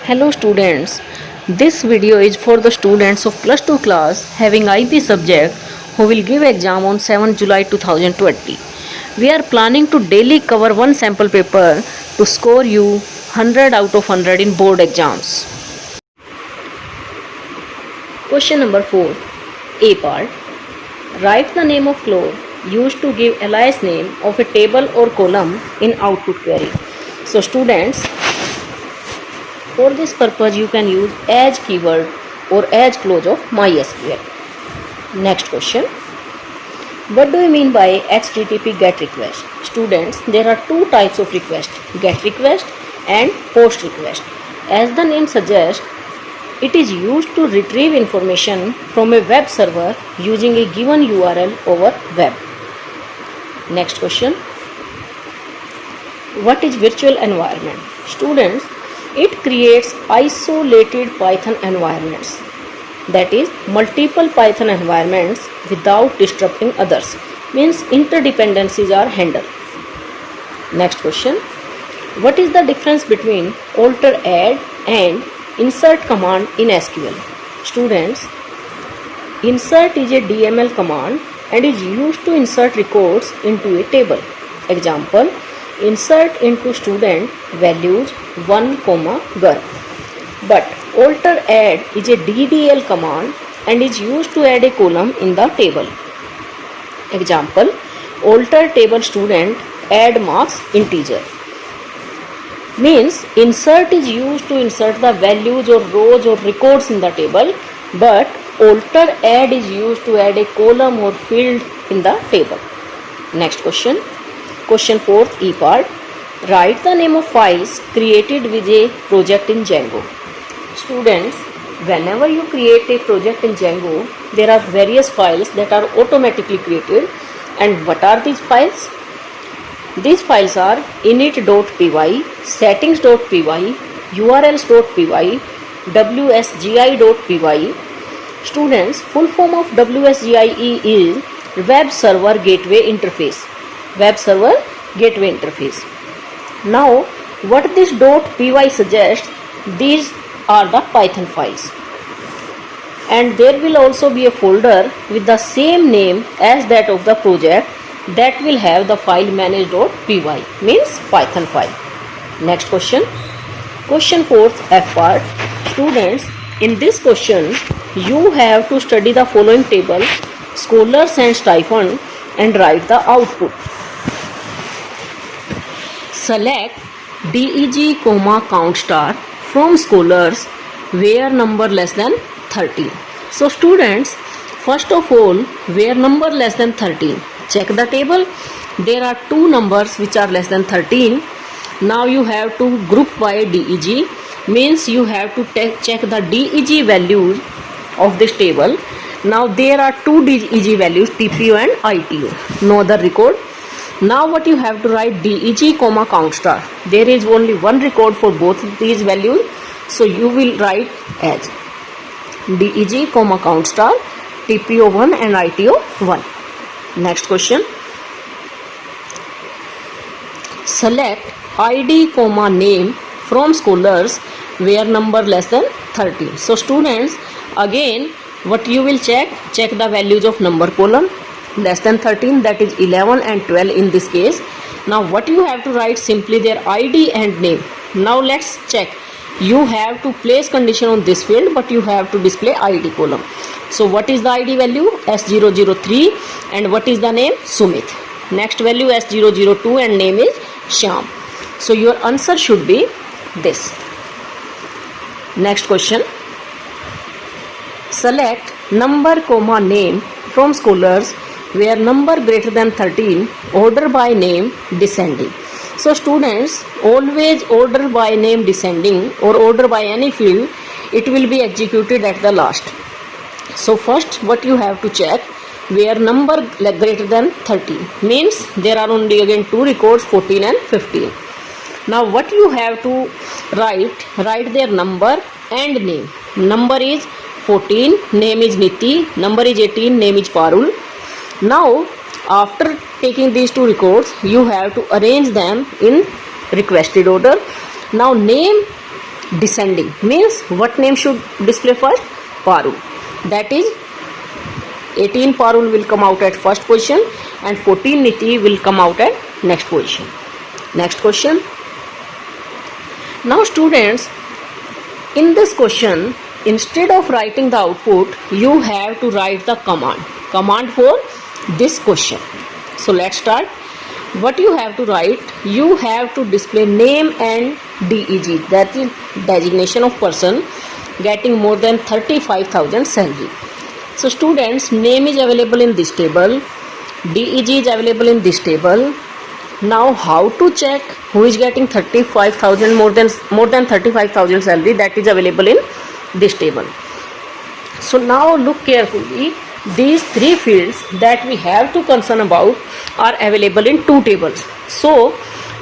Hello students, this video is for the students of plus 2 class having IB subject who will give exam on 7 July 2020. We are planning to daily cover one sample paper to score you 100 out of 100 in board exams. Question number 4, A part. Write the name of clause used to give alias name of a table or column in output query. So students, for this purpose you can use as keyword or as clause of MySQL. Next question. What do you mean by HTTP GET request? Students, there are two types of request, GET request and POST request. As the name suggests, it is used to retrieve information from a web server using a given URL over web. Next question. What is virtual environment? Students, it creates isolated Python environments, that is multiple Python environments without disrupting others, means interdependencies are handled. Next question. What is the difference between alter add and insert command in SQL? Students, insert is a DML command and is used to insert records into a table. Example, insert into student values 1, girl. But alter add is a DDL command and is used to add a column in the table. Example, alter table student add marks integer. Means insert is used to insert the values or rows or records in the table, but alter add is used to add a column or field in the table. Next question. Question 4th, E part. Write the name of files created with a project in Django. Students, whenever you create a project in Django, there are various files that are automatically created. And what are these files? These files are init.py, settings.py, urls.py, wsgi.py. Students, full form of WSGIE is Web Server Gateway Interface. Web Server Gateway Interface. Now, what this .py suggests, these are the Python files. And there will also be a folder with the same name as that of the project that will have the file manage.py, means Python file. Next question. Question 4th, F part. Students, in this question, you have to study the following table, scholars and stipend, and write the output. Select DEG, count star from scholars where number less than 13. So students, first of all, where number less than 13, check the table. There are two numbers which are less than 13. Now you have to group by DEG, means you have to check the DEG values of this table. Now there are two DEG values, TPO and ITO, no other record. Now what you have to write, DEG, count star. There is only one record for both these values, so you will write as DEG, count star, TPO 1 and ITO 1. Next question. Select ID, name from scholars where number less than 13. So students, again what you will check the values of number column. Less than 13, that is 11 and 12 in this case. Now what you have to write, simply their ID and name. Now let's check. You have to place condition on this field, but you have to display ID column. So what is the ID value? S003, and what is the name? Sumit. Next value S002 and name is Shyam. So your answer should be this. Next question. Select number, name from scholars where number greater than 13, order by name descending. So students, always order by name descending or order by any field, it will be executed at the last. So first what you have to check, where number greater than 13, means there are only again two records, 14 and 15. Now what you have to write their number and name. Number is 14, name is Niti, number is 18, name is Parul. Now after taking these two records, you have to arrange them in requested order. Now name descending means what name should display first? Parul. That is 18 Parul will come out at first position and 14 Niti will come out at next position. Next question. Now students, in this question, instead of writing the output, you have to write the command for this question. So let's start. What you have to write? You have to display name and DEG, that is designation of person getting more than 35,000 salary. So students, name is available in this table, DEG is available in this table. Now how to check who is getting 35,000 more than 35,000 salary? That is available in this table. So now look carefully. These three fields that we have to concern about are available in two tables. So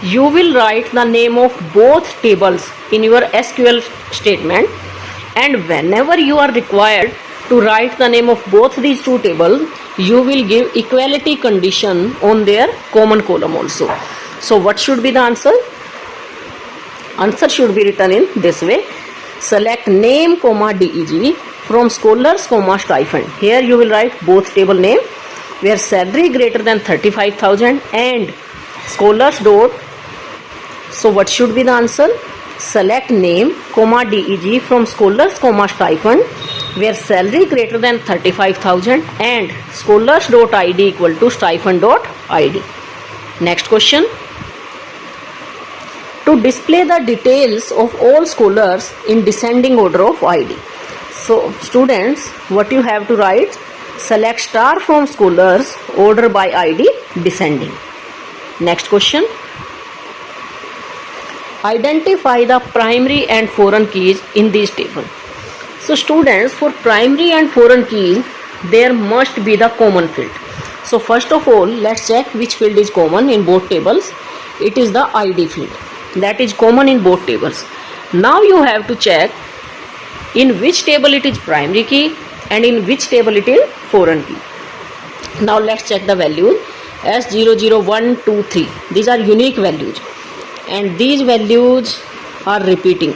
you will write the name of both tables in your SQL statement, and whenever you are required to write the name of both these two tables, you will give equality condition on their common column also. So what should be the answer? Answer should be written in this way. Select name comma DEG from scholars stipend. Here you will write both table name where salary greater than 35,000 and scholars dot. So what should be the answer? Select name comma DEG from scholars stipend where salary greater than 35,000 and scholars dot ID equal to stipend dot ID. Next question. To display the details of all scholars in descending order of ID. So students, what you have to write? Select star from scholars order by ID descending. Next question. Identify the primary and foreign keys in these tables. So students, for primary and foreign keys, there must be the common field. So first of all, let's check which field is common in both tables. It is the ID field. That is common in both tables. Now you have to check in which table it is primary key and in which table it is foreign key. Now let's check the values. S00123, these are unique values and these values are repeating.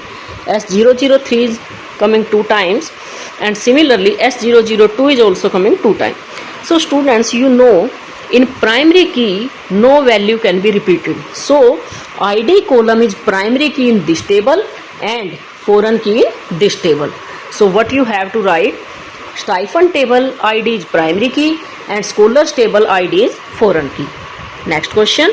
S003 is coming 2 times and similarly S002 is also coming 2 times. So students, you know in primary key no value can be repeated. So ID column is primary key in this table and foreign key in this table. So what you have to write? Stipend table ID is primary key and scholars table ID is foreign key. Next question.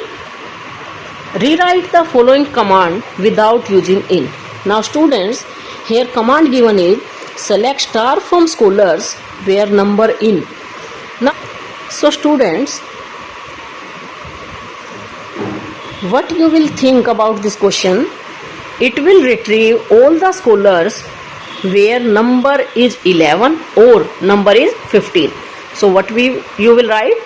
Rewrite the following command without using in. Now students, here command given is select star from scholars where number in. Now, so students, what you will think about this question? It will retrieve all the scholars where number is 11 or number is 15. So what you will write?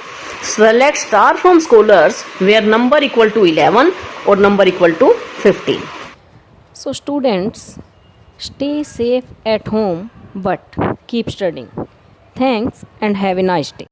Select star from scholars where number equal to 11 or number equal to 15. So students, stay safe at home but keep studying. Thanks and have a nice day.